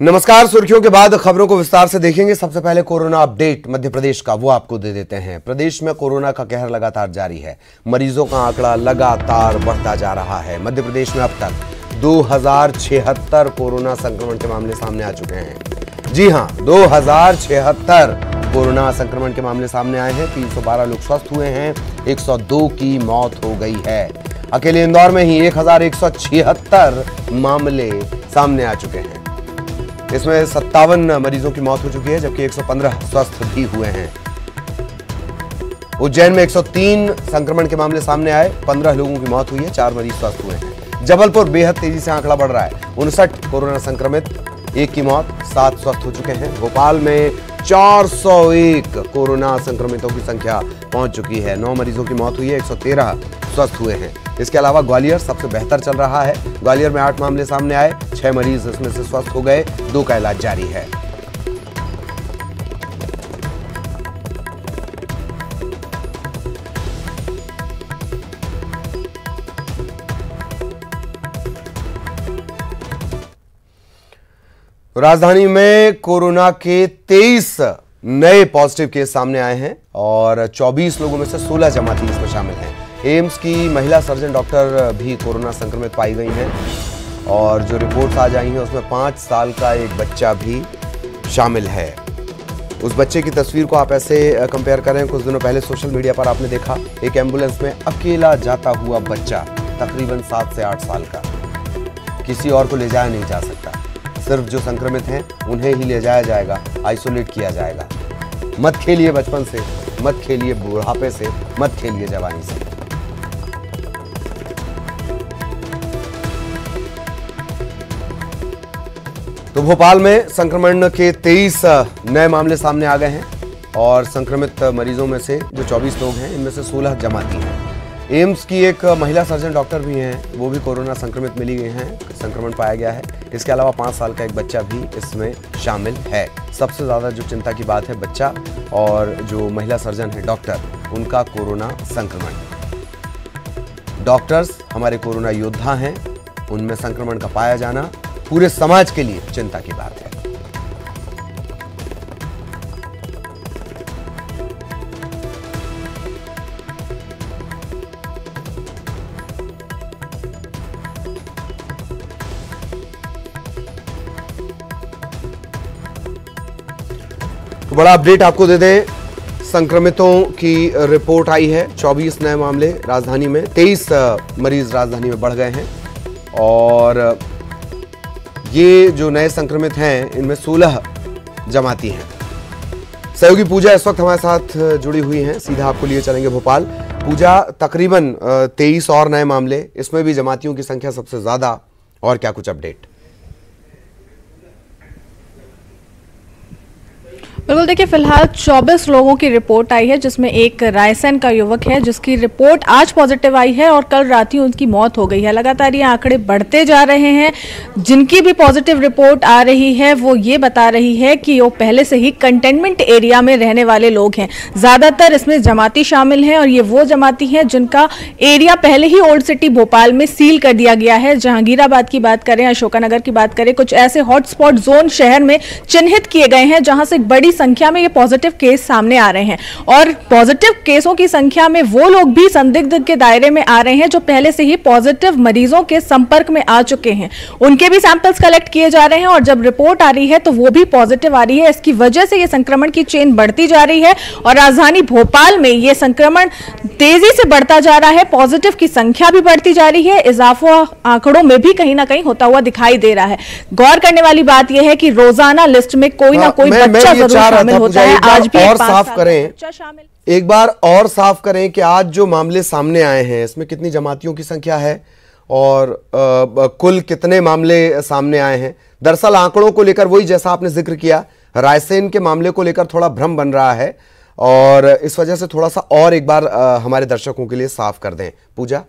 नमस्कार। सुर्खियों के बाद खबरों को विस्तार से देखेंगे। सबसे पहले कोरोना अपडेट मध्य प्रदेश का, वो आपको दे देते हैं। प्रदेश में कोरोना का कहर लगातार जारी है। मरीजों का आंकड़ा लगातार बढ़ता जा रहा है। मध्य प्रदेश में अब तक 2076 कोरोना संक्रमण के मामले सामने आ चुके हैं। जी हां, 2076 कोरोना संक्रमण के मामले सामने आए हैं। 312 लोग स्वस्थ हुए हैं, 102 की मौत हो गई है। अकेले इंदौर में ही 1176 मामले सामने आ चुके हैं। इसमें 57 मरीजों की मौत हो चुकी है, जबकि 115 स्वस्थ भी हुए हैं। उज्जैन में 103 संक्रमण के मामले सामने आए, 15 लोगों की मौत हुई है, 4 मरीज स्वस्थ हुए हैं। जबलपुर बेहद तेजी से आंकड़ा बढ़ रहा है, 59 कोरोना संक्रमित, 1 की मौत, 7 स्वस्थ हो चुके हैं। भोपाल में 401 कोरोना संक्रमितों की संख्या पहुंच चुकी है, 9 मरीजों की मौत हुई है, 113 स्वस्थ हुए हैं। इसके अलावा ग्वालियर सबसे बेहतर चल रहा है। ग्वालियर में 8 मामले सामने आए, 6 मरीज इसमें से स्वस्थ हो गए, 2 का इलाज जारी है। राजधानी में कोरोना के 23 नए पॉजिटिव केस सामने आए हैं और 24 लोगों में से 16 जमाती इसमें शामिल हैं। एम्स की महिला सर्जन डॉक्टर भी कोरोना संक्रमित पाई गई हैं और जो रिपोर्ट्स आ जाई हैं उसमें 5 साल का एक बच्चा भी शामिल है। उस बच्चे की तस्वीर को आप ऐसे कंपेयर करें, कुछ दिनों पहले सोशल मीडिया पर आपने देखा एक एम्बुलेंस में अकेला जाता हुआ बच्चा, तकरीबन 7 से 8 साल का। किसी और को ले जाया नहीं जा सकता, सिर्फ जो संक्रमित हैं उन्हें ही ले जाया जाएगा, आइसोलेट किया जाएगा। मत खेलिए बचपन से, मत खेलिए बुढ़ापे से, मत खेलिए जवानी से। तो भोपाल में संक्रमण के 23 नए मामले सामने आ गए हैं और संक्रमित मरीजों में से जो 24 लोग हैं, इनमें से 16 जमाती हैं। एम्स की एक महिला सर्जन डॉक्टर भी हैं, वो भी कोरोना संक्रमित मिली गई हैं, संक्रमण पाया गया है। इसके अलावा 5 साल का एक बच्चा भी इसमें शामिल है। सबसे ज़्यादा जो चिंता की बात है, बच्चा और जो महिला सर्जन है डॉक्टर, उनका कोरोना संक्रमण। डॉक्टर्स हमारे कोरोना योद्धा हैं, उनमें संक्रमण का पाया जाना पूरे समाज के लिए चिंता की बात है। तो बड़ा अपडेट आपको दे दें, संक्रमितों की रिपोर्ट आई है। 24 नए मामले राजधानी में, 23 मरीज राजधानी में बढ़ गए हैं और ये जो नए संक्रमित हैं इनमें 16 जमाती हैं। सहयोगी पूजा इस वक्त हमारे साथ जुड़ी हुई हैं, सीधा आपको लिए चलेंगे भोपाल। पूजा, तकरीबन 23 और नए मामले, इसमें भी जमातियों की संख्या सबसे ज्यादा, और क्या कुछ अपडेट? बिल्कुल, देखिए फिलहाल 24 लोगों की रिपोर्ट आई है, जिसमें एक रायसेन का युवक है जिसकी रिपोर्ट आज पॉजिटिव आई है और कल रात ही उनकी मौत हो गई है। लगातार ये आंकड़े बढ़ते जा रहे हैं। जिनकी भी पॉजिटिव रिपोर्ट आ रही है वो ये बता रही है कि वो पहले से ही कंटेनमेंट एरिया में रहने वाले लोग हैं। ज्यादातर इसमें जमाती शामिल हैं और ये वो जमाती हैं जिनका एरिया पहले ही ओल्ड सिटी भोपाल में सील कर दिया गया है। जहांगीराबाद की बात करें, अशोकानगर की बात करें, कुछ ऐसे हॉटस्पॉट जोन शहर में चिन्हित किए गए हैं जहां से बड़ी संख्या में ये पॉजिटिव केस सामने आ रहे हैं और पॉजिटिव केसों की संख्या में वो लोग भी संदिग्ध के दायरे में आ रहे हैं जो पहले से ही पॉजिटिव मरीजों के संपर्क में आ चुके हैं। उनके भी सैंपल्स कलेक्ट किए जा रहे हैं और जब रिपोर्ट आ रही है तो वो भी पॉजिटिव आ रही है। इसकी वजह से ये संक्रमण की चेन बढ़ती जा रही है और राजधानी भोपाल में ये संक्रमण तेजी से बढ़ता जा रहा है। पॉजिटिव की संख्या भी बढ़ती जा रही है, इजाफा आंकड़ों में भी कहीं ना कहीं होता हुआ दिखाई दे रहा है। गौर करने वाली बात यह है कि रोजाना लिस्ट में कोई ना कोई बच्चा जरूर शामिल होता है। आज भी और साफ करें, एक बार और साफ करें कि आज जो मामले सामने आए हैं इसमें कितनी जमातियों की संख्या है और कुल कितने मामले सामने आए हैं। दरअसल आंकड़ों को लेकर वही जैसा आपने जिक्र किया, रायसेन के मामले को लेकर थोड़ा भ्रम बन रहा है और इस वजह से थोड़ा सा और एक बार हमारे दर्शकों के लिए साफ कर दें। पूजा,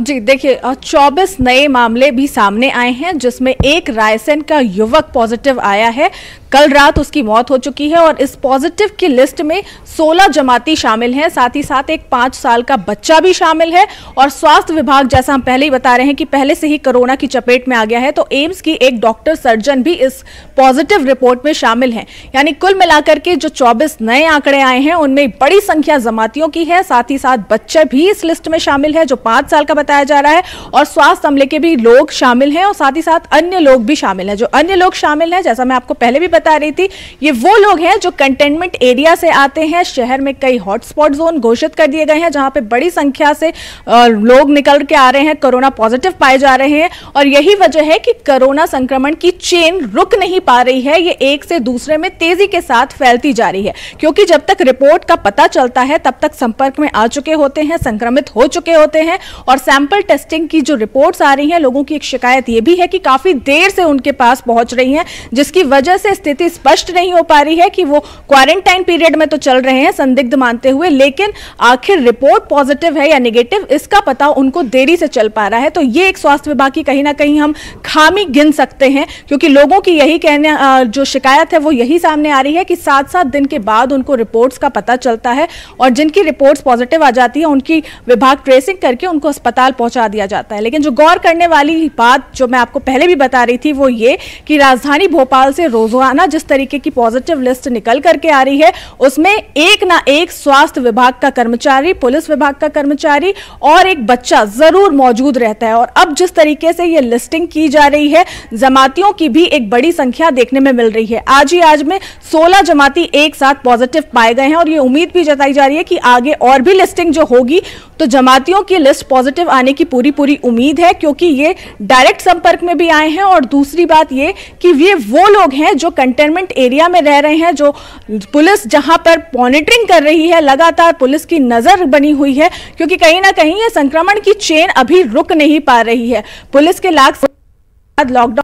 जी देखिए, 24 नए मामले भी सामने आए हैं, जिसमें एक रायसेन का युवक पॉजिटिव आया है। कल रात उसकी मौत हो चुकी है और इस पॉजिटिव की लिस्ट में 16 जमाती शामिल हैं, साथ ही साथ एक 5 साल का बच्चा भी शामिल है। और स्वास्थ्य विभाग, जैसा हम पहले ही बता रहे हैं कि पहले से ही कोरोना की चपेट में आ गया है, तो एम्स की एक डॉक्टर सर्जन भी इस पॉजिटिव रिपोर्ट में शामिल हैं। यानी कुल मिलाकर के जो 24 नए आंकड़े आए हैं, उनमें बड़ी संख्या जमातियों की है, साथ ही साथ बच्चे भी इस लिस्ट में शामिल है जो 5 साल का बताया जा रहा है, और स्वास्थ्य अमले के भी लोग शामिल हैं, और साथ ही साथ अन्य लोग भी शामिल हैं। जो अन्य लोग शामिल हैं, जैसा मैं आपको पहले भी बता रही थी, ये वो लोग हैं जो कंटेनमेंट एरिया से आते हैं। शहर में कई हॉटस्पॉट जोन घोषित कर दिए गए हैं, जहां पे बड़ी संख्या से लोग निकल के आ रहे हैं, कोरोना पॉजिटिव पाए जा रहे हैं। और यही वजह है कि कोरोना संक्रमण की चेन रुक नहीं पा रही है, ये एक से दूसरे में तेजी के साथ फैलती जा रही है। क्योंकि जब तक रिपोर्ट का पता चलता है, तब तक संपर्क में आ चुके होते हैं, संक्रमित हो चुके होते हैं, और सैंपल टेस्टिंग की जो रिपोर्ट्स आ रही हैं, लोगों की एक शिकायत यह भी है कि काफी देर से उनके पास पहुंच रही हैं, जिसकी वजह से स्थिति स्पष्ट नहीं हो पा रही है कि वो क्वारंटाइन पीरियड में तो चल रहे हैं संदिग्ध मानते हुए, लेकिन आखिर रिपोर्ट पॉजिटिव है या नेगेटिव, इसका पता उनको देरी से चल पा रहा है। तो ये एक स्वास्थ्य विभाग की कहीं ना कहीं हम खामी गिन सकते हैं, क्योंकि लोगों की यही कहने जो शिकायत है वो यही सामने आ रही है कि 7-7 दिन के बाद उनको रिपोर्ट्स का पता चलता है, और जिनकी रिपोर्ट्स पॉजिटिव आ जाती है उनकी विभाग ट्रेसिंग करके उनको अस्पताल पहुंचा दिया जाता है। लेकिन जो गौर करने वाली बात जो मैं आपको पहले भी बता रही थी, वो ये कि राजधानी भोपाल से रोजाना जिस तरीके की पॉजिटिव लिस्ट निकल करके आ रही है, उसमें एक ना एक स्वास्थ्य विभाग का कर्मचारी, पुलिस विभाग का कर्मचारी और एक बच्चा जरूर मौजूद रहता है। और अब जिस तरीके से ये लिस्टिंग की जा रही है, जमातियों की भी एक बड़ी संख्या देखने में मिल रही है। आज में 16 जमाती एक साथ पॉजिटिव पाए गए हैं, और ये उम्मीद भी जताई जा रही है कि आगे और भी लिस्टिंग जो होगी तो जमातियों की लिस्ट पॉजिटिव आने की पूरी उम्मीद है, क्योंकि ये डायरेक्ट संपर्क में भी आए हैं। और दूसरी बात ये कि ये वो लोग हैं जो कंटेनमेंट एरिया में रह रहे हैं, जो पुलिस जहां पर मॉनिटरिंग कर रही है, लगातार पुलिस की नजर बनी हुई है, क्योंकि कहीं ना कहीं ये संक्रमण की चेन अभी रुक नहीं पा रही है। पुलिस के लॉकडाउन,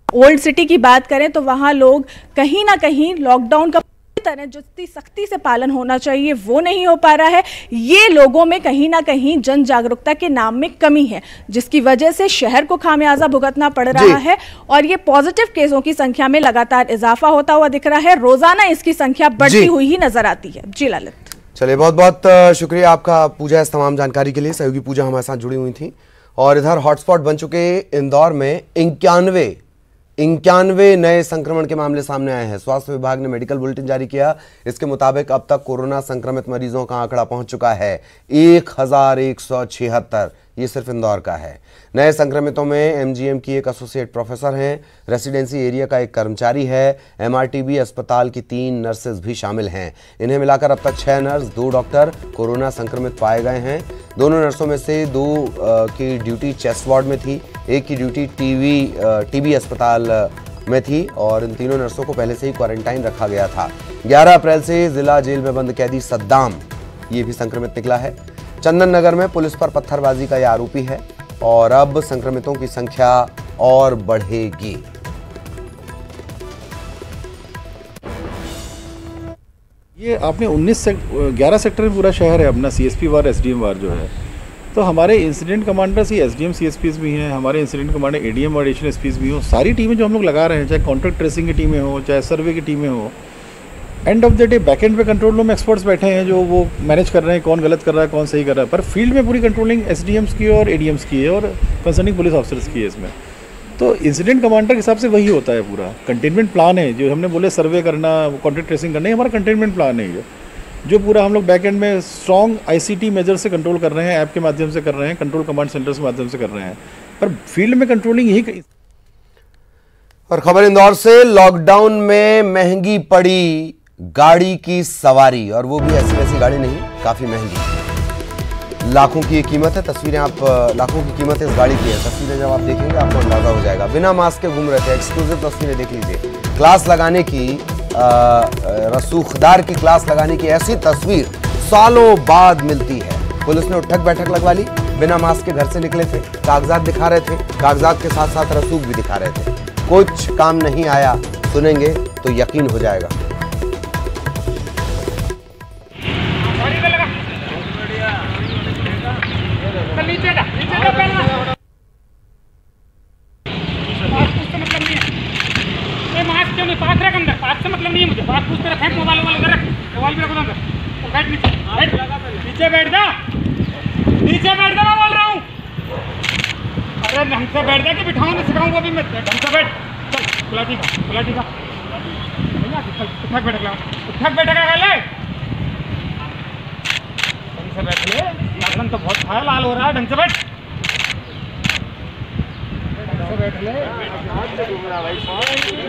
ओल्ड सिटी की बात करें तो वहां लोग कहीं ना कहीं लॉकडाउन का तरह जितनी सख्ती से पालन होना चाहिए वो नहीं हो पा रहा है। ये लोगों में कहीं ना कहीं जन जागरूकता के नाम में कमी है, जिसकी वजह से शहर को खामियाजा भुगतना पड़ रहा है, और ये पॉजिटिव केसों की संख्या में लगातार इजाफा होता हुआ दिख रहा है। रोजाना इसकी संख्या बढ़ती हुई ही नजर आती है। जी ललित, चलिए, बहुत बहुत शुक्रिया आपका पूजा, इस तमाम जानकारी के लिए। सहयोगी पूजा हमारे साथ जुड़ी हुई थी। और इधर हॉटस्पॉट बन चुके इंदौर में 91 नए संक्रमण के मामले सामने आए हैं। स्वास्थ्य विभाग ने मेडिकल बुलेटिन जारी किया। इसके मुताबिक अब तक कोरोना संक्रमित मरीजों का आंकड़ा पहुंच चुका है 1176। ये सिर्फ इंदौर का है। नए संक्रमितों में एमजीएम की एक एसोसिएट प्रोफेसर हैं, रेसिडेंसी एरिया का एक कर्मचारी है, एमआरटीबी अस्पताल की 3 नर्सेज भी शामिल हैं। इन्हें मिलाकर अब तक 6 नर्स, 2 डॉक्टर कोरोना संक्रमित पाए गए हैं। दोनों नर्सों में से 2 की ड्यूटी चेस्ट वार्ड में थी, एक की ड्यूटी टीबी अस्पताल में थी, और इन तीनों नर्सों को पहले से ही क्वारंटाइन रखा गया था। 11 अप्रैल से जिला जेल में बंद कैदी सद्दाम, ये भी संक्रमित निकला है। चंदन नगर में पुलिस पर पत्थरबाजी का यह आरोपी है, और अब संक्रमितों की संख्या और बढ़ेगी। ये आपने 11 सेक्टर में पूरा शहर है अपना, सीएसपी वार, एसडीएम वार जो है, तो हमारे इंसिडेंट कमांडर्स ही एसडीएम सीएसपीज भी हैं, हमारे इंसिडेंट कमांडर एडीएम और एडिशनल एसपीज भी हो। सारी टीमें जो हम लोग लगा रहे हैं, चाहे कॉन्ट्रैक्ट ट्रेसिंग की टीमें हो, चाहे सर्वे की टीमें हो, end of the day back and पे कंट्रोल रूम में एक्सपर्ट्स बैठे हैं जो वो मैनेज कर रहे हैं कौन गलत कर रहा है, कौन सही कर रहा है, पर फील्ड में पूरी कंट्रोलिंग एसडीएम्स की और एडीएम्स की है, और कंसर्निंग पुलिस ऑफिसर्स की है इसमें। तो इंसिडेंट कमांडर के हिसाब से वही होता है। पूरा कंटेनमेंट प्लान है, जो हमने बोले सर्वे करना, कॉन्टैक्ट ट्रेसिंग करना, ये हमारा कंटेनमेंट प्लान है ये, जो पूरा हम लोग बैक एंड में स्ट्रॉन्ग आईसीटी मेजर से कंट्रोल कर रहे हैं, ऐप के माध्यम से कर रहे हैं, कंट्रोल कमांड सेंटर्स के माध्यम से कर रहे हैं, पर फील्ड में कंट्रोलिंग यही। और खबर इंदौर से, लॉकडाउन में महंगी पड़ी गाड़ी की सवारी, और वो भी ऐसी वैसी गाड़ी नहीं, काफी महंगी, लाखों की कीमत है। तस्वीरें आप, लाखों की कीमत इस गाड़ी की है। तस्वीरें जब आप देखेंगे आपको अंदाजा हो जाएगा। बिना मास्क के घूम रहे थे, एक्सक्लूसिव तस्वीरें देख लीजिए। क्लास लगाने की, रसूखदार की क्लास लगाने की ऐसी तस्वीर सालों बाद मिलती है। पुलिस ने उठक बैठक लगवा ली, बिना मास्क के घर से निकले थे, कागजात दिखा रहे थे, कागजात के साथ साथ रसूख भी दिखा रहे थे। कुछ काम नहीं आया, सुनेंगे तो यकीन हो जाएगा। क्यों नहीं? पास रख अंदर, पास से मतलब नहीं है मुझे, पास पूछते रखे, मोबाइल उधर रख, मोबाइल भी रखो अंदर। तो बैठ नीचे, नीचे बैठ जा, नीचे बैठ जा, मैं बोल रहा हूँ। अरे ढंग से बैठ जा कि बिठाऊँ नहीं सिखाऊँ, वो भी मैं ढंग से बैठ। चल गुलाटी का उठक बैठक ला, उठक बैठक ले, ढंग से बैठ ले। आसन तो बहुत खाया, लाल हो रहा है, ढंग से बैठ, बैठ ले।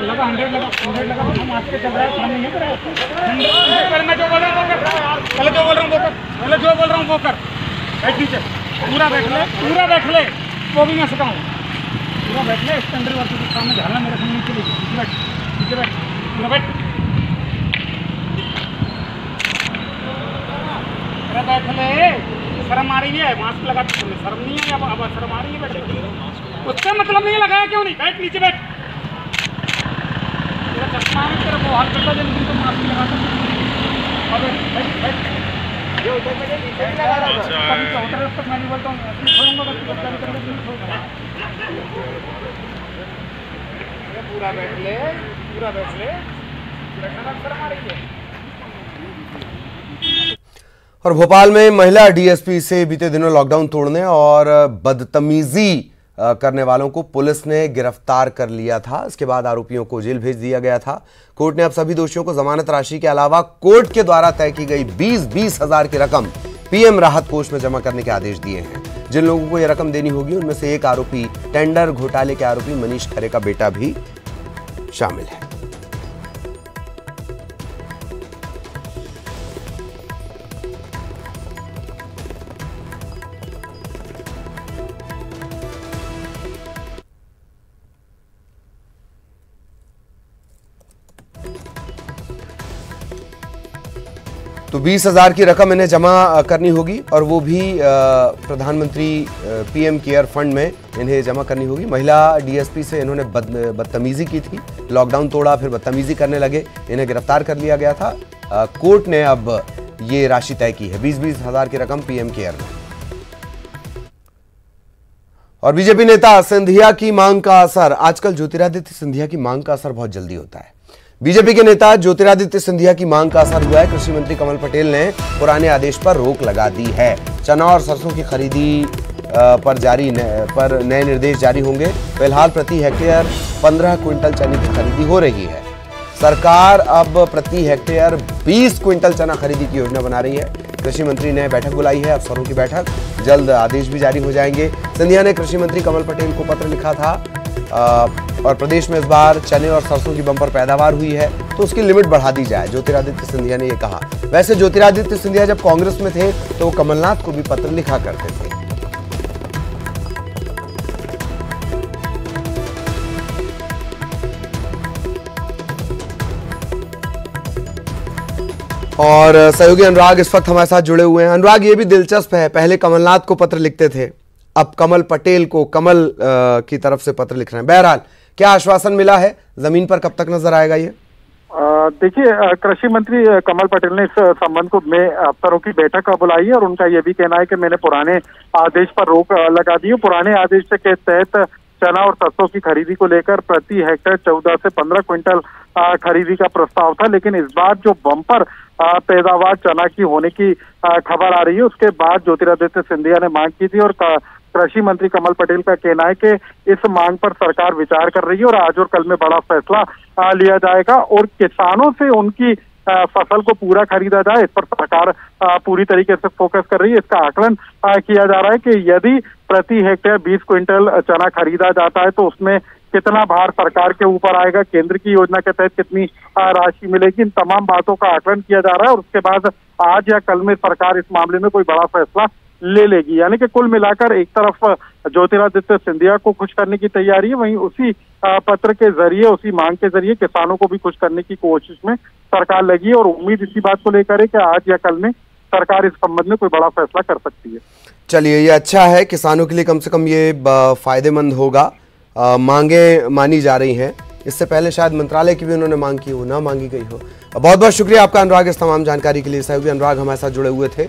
लगा 100 लगा, 100 लगा, हम आज के चल रहा है, काम नहीं है तेरा। 100 मैं जो बोल रहा हूँ वो कर, पहले जो बोल रहा हूँ वो कर, पहले जो बोल रहा हूँ वो कर। बैठ नीचे, पूरा बैठ ले, पूरा बैठ ले, वो भी मैं सिखाऊँ। पूरा बैठ ले, स्टैंडर्ड वर्क के सामने झालना मेरे सामने नीचे ले, नीचे बैठ, नीचे बैठ, पूरा बैठ। अरे बैठ ले, शर्म आ रही है, मास्क लगा के शर्म नहीं है, अब शर्म आ रही है, बैठ। उससे मतलब नहीं लगाया क्यों नहीं? बैठ नीचे बैठ, तेरा चश्मा है, तेरा वो हाथ करता है, लेकिन तो मास्क लगा कर। अब बैठ बैठ, ये उधर पे नीचे नहीं लगा रहा था, कभी चौथा तक मैं नहीं बोलता हूँ, ऐसे छोड़ूंगा बस, बच्चा भी करेंगे नहीं छोड़ूंगा। पूरा बैठ ले, पूरा बैठ ले, बैठना शर्म आ रही है। और भोपाल में महिला डीएसपी से बीते दिनों लॉकडाउन तोड़ने और बदतमीजी करने वालों को पुलिस ने गिरफ्तार कर लिया था। इसके बाद आरोपियों को जेल भेज दिया गया था। कोर्ट ने अब सभी दोषियों को जमानत राशि के अलावा कोर्ट के द्वारा तय की गई 20-20 हजार की रकम पीएम राहत कोष में जमा करने के आदेश दिए हैं। जिन लोगों को यह रकम देनी होगी उनमें से एक आरोपी, टेंडर घोटाले के आरोपी मनीष खरे का बेटा भी शामिल है। तो 20,000 की रकम इन्हें जमा करनी होगी और वो भी प्रधानमंत्री पीएम केयर फंड में इन्हें जमा करनी होगी। महिला डीएसपी से इन्होंने बदतमीजी की थी, लॉकडाउन तोड़ा, फिर बदतमीजी करने लगे, इन्हें गिरफ्तार कर लिया गया था। कोर्ट ने अब ये राशि तय की है, 20-20 हजार की रकम पीएम केयर में। और बीजेपी नेता सिंधिया की मांग का असर, आजकल ज्योतिरादित्य सिंधिया की मांग का असर बहुत जल्दी होता है। बीजेपी के नेता ज्योतिरादित्य सिंधिया की मांग का असर हुआ है। कृषि मंत्री कमल पटेल ने पुराने आदेश पर रोक लगा दी है। चना और सरसों की खरीदी पर नए निर्देश जारी होंगे। फिलहाल प्रति हेक्टेयर 15 क्विंटल चने की खरीदी हो रही है। सरकार अब प्रति हेक्टेयर 20 क्विंटल चना खरीदी की योजना बना रही है। कृषि मंत्री ने बैठक बुलाई है, अफसरों की बैठक, जल्द आदेश भी जारी हो जाएंगे। सिंधिया ने कृषि मंत्री कमल पटेल को पत्र लिखा था और प्रदेश में इस बार चने और सरसों की बम्पर पैदावार हुई है तो उसकी लिमिट बढ़ा दी जाए, ज्योतिरादित्य सिंधिया ने यह कहा। वैसे ज्योतिरादित्य सिंधिया जब कांग्रेस में थे तो वो कमलनाथ को भी पत्र लिखा करते थे। और सहयोगी अनुराग इस वक्त हमारे साथ जुड़े हुए हैं। अनुराग, ये भी दिलचस्प है, पहले कमलनाथ को पत्र लिखते थे, अब कमल पटेल को, कमल की तरफ से पत्र लिख रहे हैं। बहरहाल क्या आश्वासन मिला है, जमीन पर कब तक नजर आएगा ये? देखिए, कृषि मंत्री कमल पटेल ने इस संबंध में अफसरों की बैठक बुलाई है और उनका यह भी कहना है कि मैंने पुराने आदेश पर रोक लगा दी है। पुराने आदेश के तहत चना और सरसों की खरीदी को लेकर प्रति हेक्टेयर 14 से 15 क्विंटल खरीदी का प्रस्ताव था, लेकिन इस बार जो बम्पर पैदावार चना की होने की खबर आ रही है, उसके बाद ज्योतिरादित्य सिंधिया ने मांग की थी और कृषि मंत्री कमल पटेल का कहना है कि इस मांग पर सरकार विचार कर रही है और आज और कल में बड़ा फैसला लिया जाएगा और किसानों से उनकी फसल को पूरा खरीदा जाए, इस पर सरकार पूरी तरीके से फोकस कर रही है। इसका आकलन किया जा रहा है कि यदि प्रति हेक्टेयर 20 क्विंटल चना खरीदा जाता है तो उसमें कितना भार सरकार के ऊपर आएगा, केंद्र की योजना के तहत कितनी राशि मिलेगी, इन तमाम बातों का आकलन किया जा रहा है और उसके बाद आज या कल में सरकार इस मामले में कोई बड़ा फैसला ले लेगी। यानी कि कुल मिलाकर एक तरफ ज्योतिरादित्य सिंधिया को खुश करने की तैयारी है, वहीं उसी पत्र के जरिए, उसी मांग के जरिए किसानों को भी खुश करने की कोशिश में सरकार लगी है और उम्मीद इसी बात को लेकर है कि आज या कल में सरकार इस संबंध में कोई बड़ा फैसला कर सकती है। चलिए, ये अच्छा है, किसानों के लिए कम से कम ये फायदेमंद होगा। मांगे मानी जा रही हैं, इससे पहले शायद मंत्रालय की भी उन्होंने मांग की हो, ना मांगी गई हो। बहुत बहुत शुक्रिया आपका अनुराग, इस तमाम जानकारी के लिए। सहयोगी अनुराग हमारे साथ जुड़े हुए थे।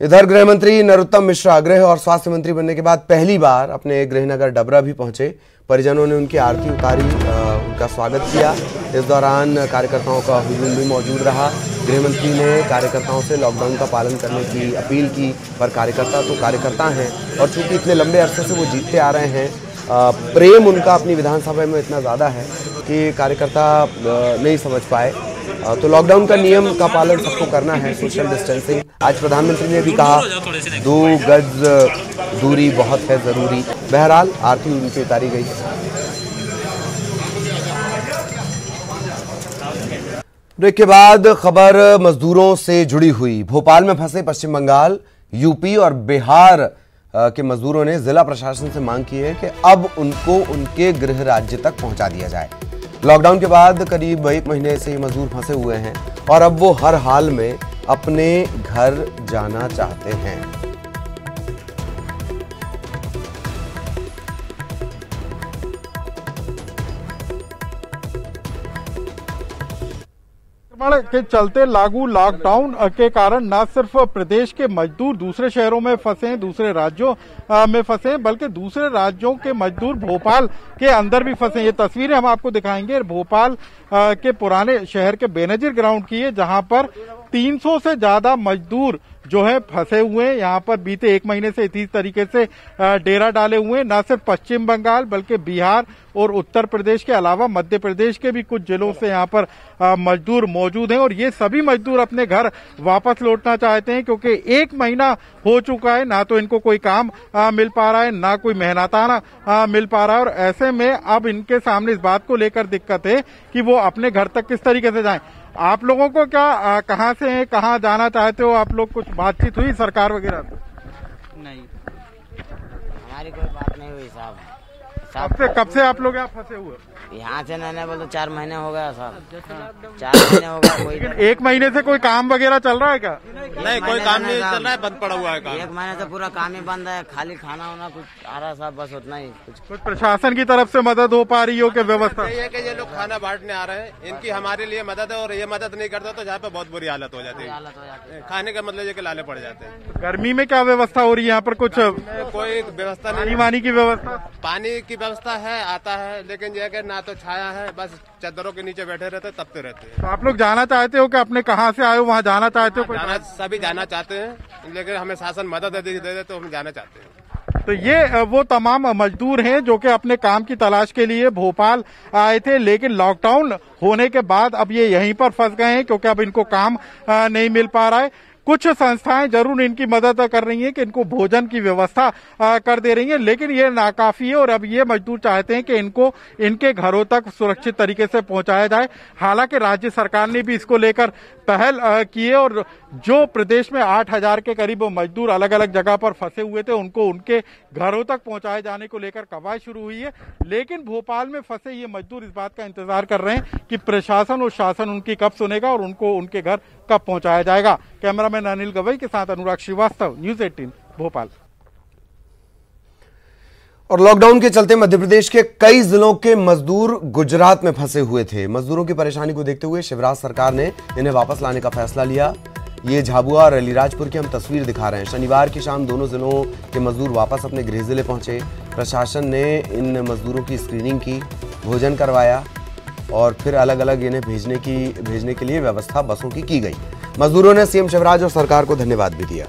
इधर गृह मंत्री नरोत्तम मिश्रा गृह और स्वास्थ्य मंत्री बनने के बाद पहली बार अपने गृहनगर डबरा भी पहुंचे। परिजनों ने उनकी आरती उतारी, उनका स्वागत किया। इस दौरान कार्यकर्ताओं का हुजूम भी मौजूद रहा। गृह मंत्री ने कार्यकर्ताओं से लॉकडाउन का पालन करने की अपील की, पर कार्यकर्ता तो कार्यकर्ता हैं और चूंकि इतने लंबे अरसे से वो जीतते आ रहे हैं, प्रेम उनका अपनी विधानसभा में इतना ज़्यादा है कि कार्यकर्ता नहीं समझ पाए। तो लॉकडाउन का नियम का पालन सबको करना है, सोशल डिस्टेंसिंग। आज प्रधानमंत्री ने भी कहा 2 गज दूरी बहुत है जरूरी। बहरहाल आरती उनकी उतारी गई। ब्रेक के बाद खबर मजदूरों से जुड़ी हुई। भोपाल में फंसे पश्चिम बंगाल, यूपी और बिहार के मजदूरों ने जिला प्रशासन से मांग की है कि अब उनको उनके गृह राज्य तक पहुंचा दिया जाए। लॉकडाउन के बाद करीब 1 महीने से ये मजदूर फंसे हुए हैं और अब वो हर हाल में अपने घर जाना चाहते हैं। के चलते लागू लॉकडाउन के कारण न सिर्फ प्रदेश के मजदूर दूसरे शहरों में फंसे, दूसरे राज्यों में फंसे, बल्कि दूसरे राज्यों के मजदूर भोपाल के अंदर भी फंसे। ये तस्वीरें हम आपको दिखाएंगे भोपाल के पुराने शहर के बेनजीर ग्राउंड की है, जहां पर 300 से ज्यादा मजदूर जो है फंसे हुए हैं। यहाँ पर बीते 1 महीने से इसी तरीके से डेरा डाले हुए हैं। न सिर्फ पश्चिम बंगाल बल्कि बिहार और उत्तर प्रदेश के अलावा मध्य प्रदेश के भी कुछ जिलों से यहाँ पर मजदूर मौजूद हैं और ये सभी मजदूर अपने घर वापस लौटना चाहते हैं, क्योंकि 1 महीना हो चुका है, ना तो इनको कोई काम मिल पा रहा है, ना कोई मेहनताना मिल पा रहा है। और ऐसे में अब इनके सामने इस बात को लेकर दिक्कत है कि वो अपने घर तक किस तरीके से जाएं। आप लोगों को क्या कहाँ से हैं, कहाँ जाना चाहते हो आप लोग? कुछ बातचीत हुई सरकार वगैरह से? नहीं, हमारी कोई बात नहीं हुई साहब। कब से आप लोग यहाँ फंसे हुए? यहाँ से नहीं बोलो 4 महीने हो गया साहब। 4 महीने हो गया। कोई 1 महीने से कोई काम वगैरह चल रहा है क्या? नहीं, कोई काम नहीं चल रहा है, बंद पड़ा हुआ है काम। 1 महीने से पूरा काम ही बंद है, खाली खाना वाना कुछ आ रहा साहब, बस उतना ही। कुछ प्रशासन की तरफ से मदद हो पा रही हो कि व्यवस्था? ये कि ये लोग खाना बांटने आ रहे हैं, इनकी हमारे लिए मदद है और ये मदद नहीं करता तो जहाँ पे बहुत बुरी हालत हो जाती है। खाने का मतलब ये कि लाले पड़ जाते हैं। गर्मी में क्या व्यवस्था हो रही है यहाँ पर? कुछ कोई व्यवस्था नहीं, पानी की व्यवस्था? पानी की व्यवस्था है, आता है, लेकिन यह कि ना तो छाया है, बस चादरों के नीचे बैठे रहते, तपते रहते हैं। तो आप लोग जाना चाहते हो कि अपने कहाँ से आए हो वहाँ जाना चाहते हो? सभी जाना चाहते हैं, लेकिन हमें शासन मदद दे तो हम जाना चाहते हैं। तो ये वो तमाम मजदूर हैं जो कि अपने काम की तलाश के लिए भोपाल आए थे, लेकिन लॉकडाउन होने के बाद अब ये यहीं पर फंस गए हैं, क्योंकि अब इनको काम नहीं मिल पा रहा है। कुछ संस्थाएं जरूर इनकी मदद कर रही हैं कि इनको भोजन की व्यवस्था कर दे रही हैं, लेकिन ये नाकाफी है और अब ये मजदूर चाहते हैं कि इनको इनके घरों तक सुरक्षित तरीके से पहुंचाया जाए। हालांकि राज्य सरकार ने भी इसको लेकर पहल की है और जो प्रदेश में 8,000 के करीब मजदूर अलग अलग जगह पर फंसे हुए थे, उनको उनके घरों तक पहुंचाए जाने को लेकर कवायद शुरू हुई है। लेकिन भोपाल में फंसे ये मजदूर इस बात का इंतजार कर रहे हैं कि प्रशासन और शासन उनकी कब सुनेगा और उनको उनके घर कब पहुंचाया जाएगा। कैमरामैन अनिल गवई के साथ अनुराग श्रीवास्तव, न्यूज़ 18 भोपाल। और लॉकडाउन के चलते मध्य प्रदेश के कई जिलों के मजदूर गुजरात में फंसे हुए थे। मजदूरों की परेशानी को देखते हुए शिवराज सरकार ने इन्हें वापस लाने का फैसला लिया। ये झाबुआ और अलीराजपुर की हम तस्वीर दिखा रहे हैं। शनिवार की शाम दोनों जिलों के मजदूर वापस अपने गृह जिले पहुंचे। प्रशासन ने इन मजदूरों की स्क्रीनिंग की, भोजन करवाया और फिर अलग अलग इन्हें भेजने के लिए व्यवस्था बसों की गई। मजदूरों ने सीएम शिवराज और सरकार को धन्यवाद भी दिया।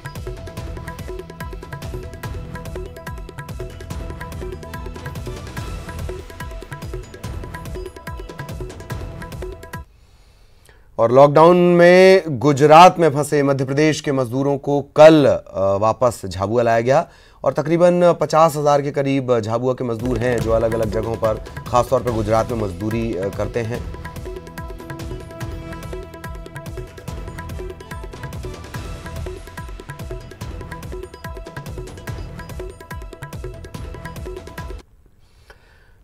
और लॉकडाउन में गुजरात में फंसे मध्य प्रदेश के मजदूरों को कल वापस झाबुआ लाया गया और तकरीबन 50,000 के करीब झाबुआ के मजदूर हैं जो अलग अलग जगहों पर, खासतौर पर गुजरात में मजदूरी करते हैं।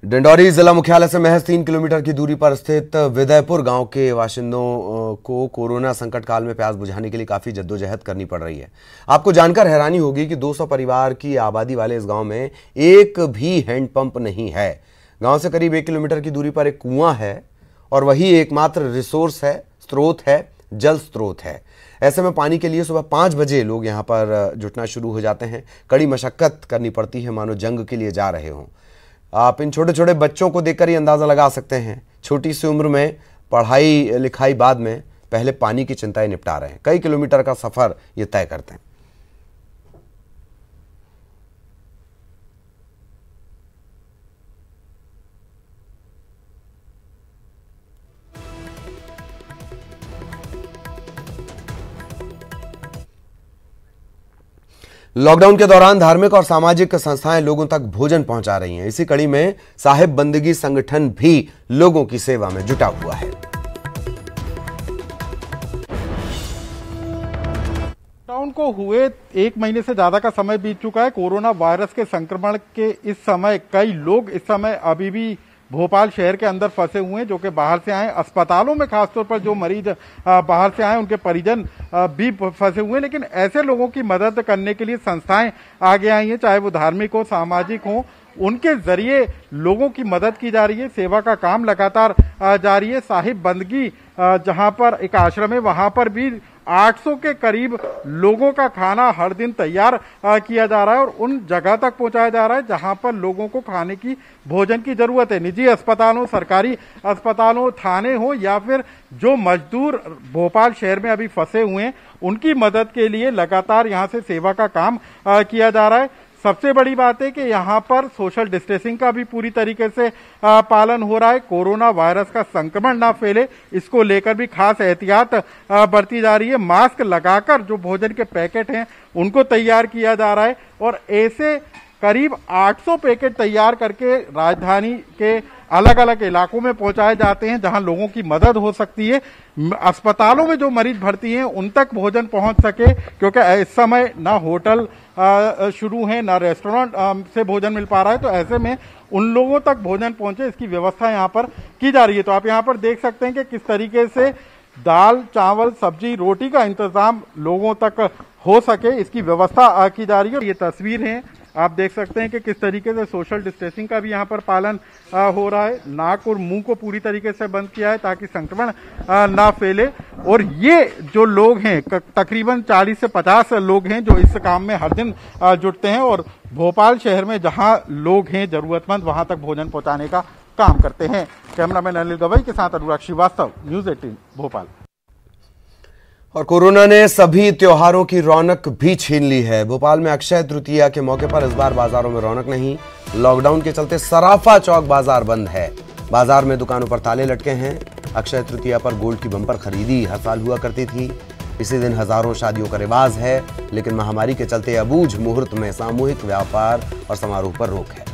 डिंडौरी जिला मुख्यालय से महज 3 किलोमीटर की दूरी पर स्थित विदयपुर गांव के बाशिंदों को कोरोना संकट काल में प्यास बुझाने के लिए काफी जद्दोजहद करनी पड़ रही है। आपको जानकर हैरानी होगी कि 200 परिवार की आबादी वाले इस गांव में एक भी हैंडपंप नहीं है। गांव से करीब 1 किलोमीटर की दूरी पर एक कुआं है और वही एकमात्र रिसोर्स है, स्रोत है, जल स्रोत है। ऐसे में पानी के लिए सुबह 5 बजे लोग यहाँ पर जुटना शुरू हो जाते हैं। कड़ी मशक्कत करनी पड़ती है, मानो जंग के लिए जा रहे हों। आप इन छोटे छोटे बच्चों को देखकर ही अंदाज़ा लगा सकते हैं, छोटी सी उम्र में पढ़ाई लिखाई बाद में पहले पानी की चिंताएं निपटा रहे हैं। कई किलोमीटर का सफ़र ये तय करते हैं। लॉकडाउन के दौरान धार्मिक और सामाजिक संस्थाएं लोगों तक भोजन पहुंचा रही हैं। इसी कड़ी में साहिब बंदगी संगठन भी लोगों की सेवा में जुटा हुआ है। लॉकडाउन को हुए 1 महीने से ज्यादा का समय बीत चुका है। कोरोना वायरस के संक्रमण के इस समय कई लोग इस समय अभी भी भोपाल शहर के अंदर फंसे हुए हैं, जो कि बाहर से आए। अस्पतालों में खासतौर पर जो मरीज बाहर से आए उनके परिजन भी फंसे हुए हैं। लेकिन ऐसे लोगों की मदद करने के लिए संस्थाएं आगे आई हैं, चाहे वो धार्मिक हो, सामाजिक हो। उनके जरिए लोगों की मदद की जा रही है, सेवा का काम लगातार जारी है। साहिब बंदगी जहां पर एक आश्रम है, वहां पर भी 800 के करीब लोगों का खाना हर दिन तैयार किया जा रहा है और उन जगह तक पहुंचाया जा रहा है जहां पर लोगों को खाने की, भोजन की जरूरत है। निजी अस्पतालों, सरकारी अस्पतालों, थाने हो या फिर जो मजदूर भोपाल शहर में अभी फंसे हुए हैं, उनकी मदद के लिए लगातार यहां से सेवा का काम किया जा रहा है। सबसे बड़ी बात है कि यहाँ पर सोशल डिस्टेंसिंग का भी पूरी तरीके से पालन हो रहा है। कोरोना वायरस का संक्रमण ना फैले, इसको लेकर भी खास एहतियात बरती जा रही है। मास्क लगाकर जो भोजन के पैकेट हैं उनको तैयार किया जा रहा है और ऐसे करीब 800 पैकेट तैयार करके राजधानी के अलग अलग इलाकों में पहुंचाए जाते हैं जहां लोगों की मदद हो सकती है। अस्पतालों में जो मरीज भर्ती हैं उन तक भोजन पहुंच सके, क्योंकि इस समय ना होटल शुरू है, ना रेस्टोरेंट से भोजन मिल पा रहा है। तो ऐसे में उन लोगों तक भोजन पहुंचे, इसकी व्यवस्था यहाँ पर की जा रही है। तो आप यहाँ पर देख सकते हैं कि किस तरीके से दाल, चावल, सब्जी, रोटी का इंतजाम लोगों तक हो सके, इसकी व्यवस्था की जा रही है। ये तस्वीर है, आप देख सकते हैं कि किस तरीके से सोशल डिस्टेंसिंग का भी यहाँ पर पालन हो रहा है। नाक और मुंह को पूरी तरीके से बंद किया है ताकि संक्रमण ना फैले। और ये जो लोग हैं, तकरीबन 40 से 50 लोग हैं जो इस काम में हर दिन जुटते हैं और भोपाल शहर में जहां लोग हैं जरूरतमंद, वहां तक भोजन पहुंचाने का काम करते हैं। कैमरामैन अनिल गवई के साथ अनुराग श्रीवास्तव, न्यूज़ 18 भोपाल। और कोरोना ने सभी त्योहारों की रौनक भी छीन ली है। भोपाल में अक्षय तृतीया के मौके पर इस बार बाजारों में रौनक नहीं। लॉकडाउन के चलते सराफा चौक बाजार बंद है। बाजार में दुकानों पर ताले लटके हैं। अक्षय तृतीया पर गोल्ड की बम्पर खरीदी हर साल हुआ करती थी। इसी दिन हजारों शादियों का रिवाज है, लेकिन महामारी के चलते अबूझ मुहूर्त में सामूहिक व्यापार और समारोह पर रोक है।